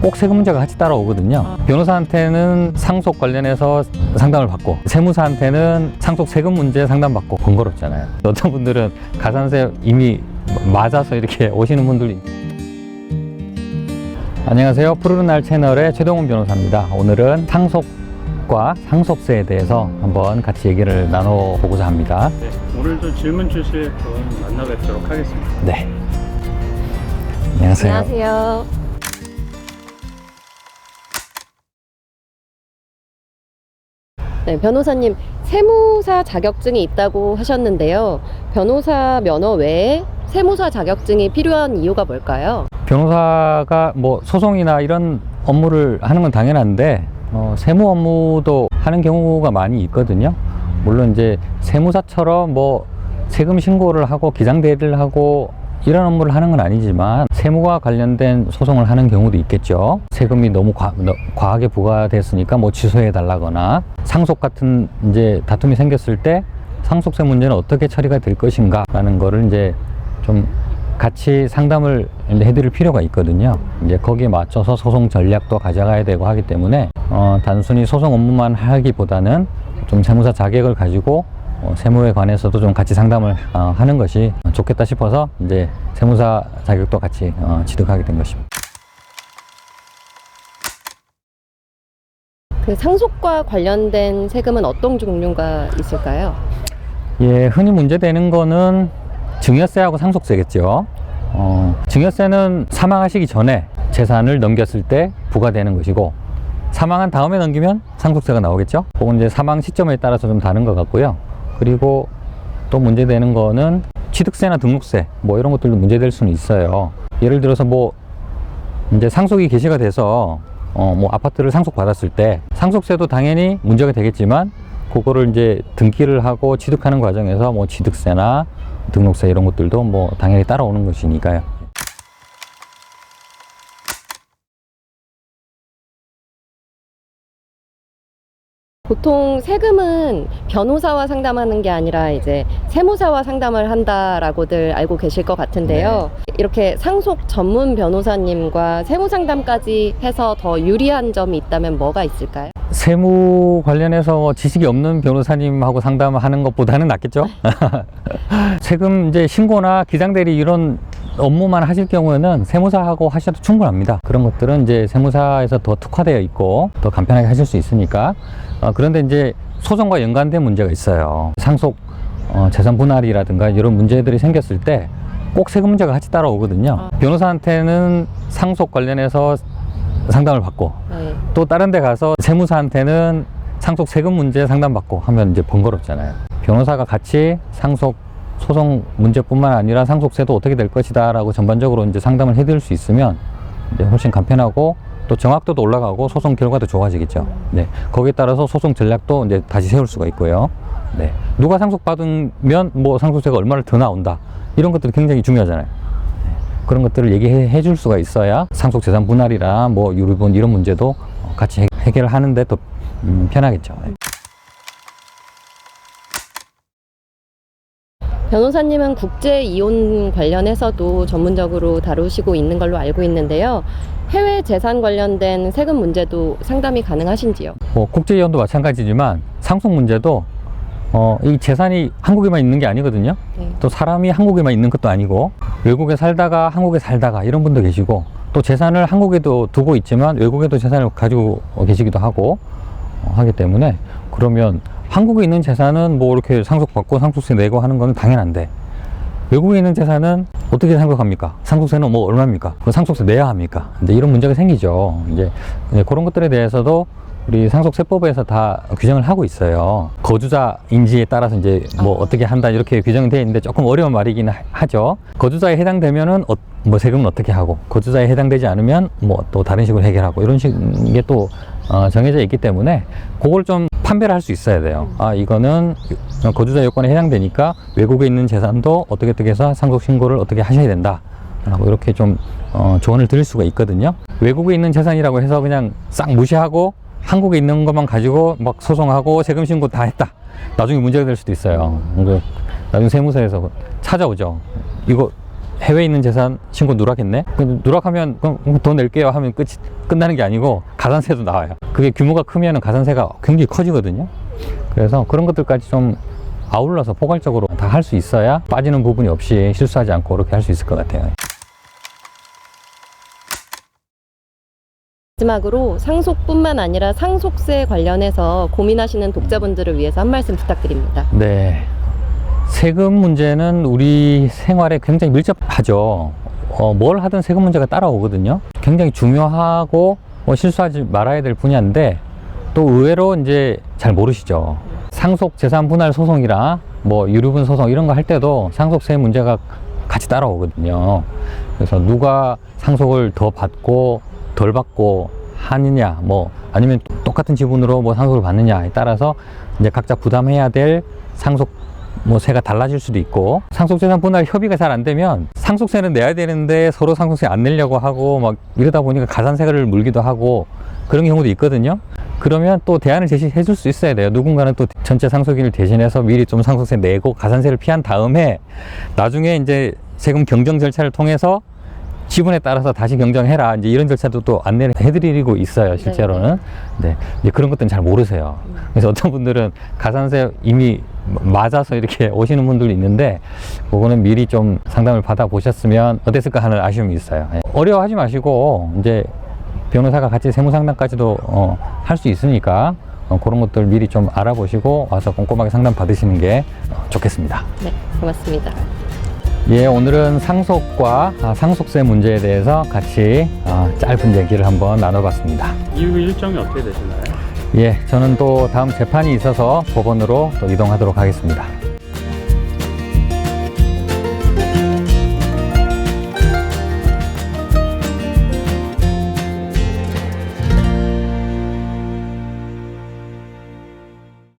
꼭 세금 문제가 같이 따라오거든요. 변호사한테는 상속 관련해서 상담을 받고 세무사한테는 상속 세금 문제 상담받고 번거롭잖아요. 어떤 분들은 가산세 이미 맞아서 이렇게 오시는 분들이. 안녕하세요. 푸르른 날 채널의 최동훈 변호사입니다. 오늘은 상속과 상속세에 대해서 한번 같이 얘기를 나눠보고자 합니다. 네, 오늘도 질문 주실 분 만나뵙도록 하겠습니다. 네. 안녕하세요. 안녕하세요. 네, 변호사님, 세무사 자격증이 있다고 하셨는데요. 변호사 면허 외에 세무사 자격증이 필요한 이유가 뭘까요? 변호사가 뭐 소송이나 이런 업무를 하는 건 당연한데 세무 업무도 하는 경우가 많이 있거든요. 물론 이제 세무사처럼 뭐 세금 신고를 하고 기장대리를 하고 이런 업무를 하는 건 아니지만 세무와 관련된 소송을 하는 경우도 있겠죠. 세금이 너무 과하게 부과됐으니까 뭐 취소해 달라거나 상속 같은 이제 다툼이 생겼을 때 상속세 문제는 어떻게 처리가 될 것인가 라는 거를 이제 좀 같이 상담을 해드릴 필요가 있거든요. 이제 거기에 맞춰서 소송 전략도 가져가야 되고 하기 때문에 단순히 소송 업무만 하기보다는 좀 세무사 자격을 가지고 세무에 관해서도 좀 같이 상담을 하는 것이 좋겠다 싶어서 이제 세무사 자격도 같이 취득하게 된 것입니다. 그 상속과 관련된 세금은 어떤 종류가 있을까요? 예, 흔히 문제되는 거는 증여세하고 상속세겠죠. 증여세는 사망하시기 전에 재산을 넘겼을 때 부과되는 것이고 사망한 다음에 넘기면 상속세가 나오겠죠. 그건 이제 사망 시점에 따라서 좀 다른 것 같고요. 그리고 또 문제되는 거는 취득세나 등록세 뭐 이런 것들도 문제될 수는 있어요. 예를 들어서 뭐 이제 상속이 개시가 돼서 뭐 아파트를 상속받았을 때 상속세도 당연히 문제가 되겠지만 그거를 이제 등기를 하고 취득하는 과정에서 뭐 취득세나 등록세 이런 것들도 뭐 당연히 따라오는 것이니까요. 보통 세금은 변호사와 상담하는 게 아니라 이제 세무사와 상담을 한다라고들 알고 계실 것 같은데요. 이렇게 상속 전문 변호사님과 세무 상담까지 해서 더 유리한 점이 있다면 뭐가 있을까요? 세무 관련해서 지식이 없는 변호사님하고 상담하는 것보다는 낫겠죠? 세금 이제 신고나 기장대리 이런 업무만 하실 경우에는 세무사하고 하셔도 충분합니다. 그런 것들은 이제 세무사에서 더 특화되어 있고 더 간편하게 하실 수 있으니까. 그런데 이제 소송과 연관된 문제가 있어요. 상속 재산 분할이라든가 이런 문제들이 생겼을 때 꼭 세금 문제가 같이 따라오거든요. 변호사한테는 상속 관련해서 상담을 받고 네. 또 다른 데 가서 세무사한테는 상속 세금 문제 상담받고 하면 이제 번거롭잖아요. 변호사가 같이 상속 소송 문제뿐만 아니라 상속세도 어떻게 될 것이다 라고 전반적으로 이제 상담을 해드릴 수 있으면 이제 훨씬 간편하고 또 정확도도 올라가고 소송 결과도 좋아지겠죠. 네. 거기에 따라서 소송 전략도 이제 다시 세울 수가 있고요. 네. 누가 상속받으면 뭐 상속세가 얼마나 더 나온다. 이런 것들이 굉장히 중요하잖아요. 그런 것들을 얘기해 줄 수가 있어야 상속 재산 분할이나 뭐 유류분 이런 문제도 같이 해결하는데 더 편하겠죠. 변호사님은 국제 이혼 관련해서도 전문적으로 다루시고 있는 걸로 알고 있는데요. 해외 재산 관련된 세금 문제도 상담이 가능하신지요? 뭐 국제 이혼도 마찬가지지만 상속 문제도 이 재산이 한국에만 있는 게 아니거든요. 네. 또 사람이 한국에만 있는 것도 아니고 외국에 살다가 한국에 살다가 이런 분도 계시고 또 재산을 한국에도 두고 있지만 외국에도 재산을 가지고 계시기도 하고 하기 때문에 그러면 한국에 있는 재산은 뭐 이렇게 상속받고 상속세 내고 하는 건 당연한데 외국에 있는 재산은 어떻게 상속합니까? 상속세는 뭐 얼마입니까? 그 상속세 내야 합니까? 이제 이런 문제가 생기죠. 이제 그런 것들에 대해서도 우리 상속세법에서 다 규정을 하고 있어요. 거주자 인지에 따라서 이제 뭐 어떻게 한다 이렇게 규정되어 있는데 조금 어려운 말이긴 하죠. 거주자에 해당되면은 뭐 세금은 어떻게 하고 거주자에 해당되지 않으면 뭐 또 다른 식으로 해결하고 이런 식의 또 정해져 있기 때문에 그걸 좀 판별을 할 수 있어야 돼요. 아, 이거는 거주자 요건에 해당되니까 외국에 있는 재산도 어떻게 해서 상속 신고를 어떻게 하셔야 된다. 라고 이렇게 좀 조언을 드릴 수가 있거든요. 외국에 있는 재산이라고 해서 그냥 싹 무시하고 한국에 있는 것만 가지고 막 소송하고 세금 신고 다 했다. 나중에 문제가 될 수도 있어요. 나중에 세무서에서 찾아오죠. 이거 해외에 있는 재산 신고 누락했네? 누락하면 그럼 돈 낼게요 하면 끝나는 게 아니고 가산세도 나와요. 그게 규모가 크면 가산세가 굉장히 커지거든요. 그래서 그런 것들까지 좀 아울러서 포괄적으로 다 할 수 있어야 빠지는 부분이 없이 실수하지 않고 그렇게 할 수 있을 것 같아요. 마지막으로 상속뿐만 아니라 상속세 관련해서 고민하시는 독자분들을 위해서 한 말씀 부탁드립니다. 네. 세금 문제는 우리 생활에 굉장히 밀접하죠. 뭘 하든 세금 문제가 따라오거든요. 굉장히 중요하고 실수하지 말아야 될 분야인데 또 의외로 이제 잘 모르시죠. 상속 재산 분할 소송이라 유류분 소송 이런 거 할 때도 상속세 문제가 같이 따라오거든요. 그래서 누가 상속을 더 받고 덜 받고 하느냐, 아니면 똑같은 지분으로 상속을 받느냐에 따라서 이제 각자 부담해야 될 상속 세가 달라질 수도 있고, 상속재산 분할 협의가 잘 안 되면 상속세는 내야 되는데 서로 상속세 안 내려고 하고 이러다 보니까 가산세를 물기도 하고 그런 경우도 있거든요. 그러면 또 대안을 제시해 줄 수 있어야 돼요. 누군가는 또 전체 상속인을 대신해서 미리 좀 상속세 내고 가산세를 피한 다음에 나중에 이제 세금 경정 절차를 통해서 지분에 따라서 다시 경정해라. 이제 이런 절차도 또 안내를 해드리고 있어요, 실제로는. 네. 이제 그런 것들은 잘 모르세요. 그래서 어떤 분들은 가산세 이미 맞아서 이렇게 오시는 분들도 있는데, 그거는 미리 좀 상담을 받아보셨으면 어땠을까 하는 아쉬움이 있어요. 어려워하지 마시고, 이제 변호사가 같이 세무상담까지도 할 수 있으니까, 그런 것들 미리 좀 알아보시고 와서 꼼꼼하게 상담 받으시는 게 좋겠습니다. 네, 고맙습니다. 예, 오늘은 상속과 상속세 문제에 대해서 같이 짧은 얘기를 한번 나눠봤습니다. 이후 일정이 어떻게 되시나요? 예, 저는 또 다음 재판이 있어서 법원으로 또 이동하도록 하겠습니다.